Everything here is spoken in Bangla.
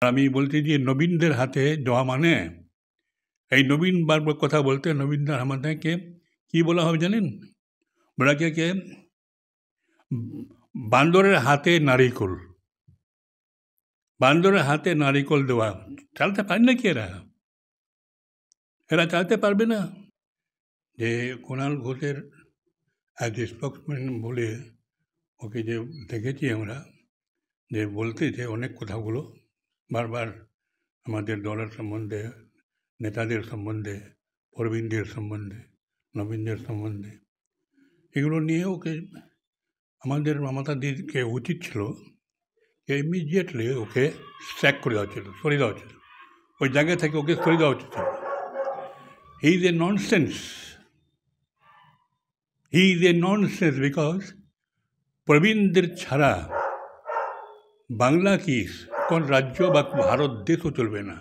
আমি বলছি যে নবীনদের হাতে দেওয়া মানে এই নবীন বারবার কথা বলতে নবীনদের আমাদেরকে কি বলা হবে জানেন? বলা কে বান্দরের হাতে নারিকল, বান্দরের হাতে নারিকল দেওয়া। চালাতে পারে নাকি এরা চালাতে পারবে না। যে কুণাল ঘোষের অ্যাজ স্পোক্সম্যান বলে ওকে যে দেখেছি আমরা, যে বলতেছে অনেক কথাগুলো বারবার আমাদের দলের সম্বন্ধে, নেতাদের সম্বন্ধে, প্রবীণদের সম্বন্ধে, নবীনদের সম্বন্ধে, এগুলো নিয়ে ওকে আমাদের মমতা দিদিকে উচিত ছিল যে ইমিডিয়েটলি ওকে স্ট্যাক করে দেওয়া ছিল, সরিয়ে দেওয়া ছিল, ওই জায়গা থেকে ওকে সরিয়ে দেওয়া উচিত ছিল। He is a nonsense, he is a nonsense because প্রবীণদের ছাড়া বাংলা কি কোন রাজ্য বা ভারত দেশও চলবে না।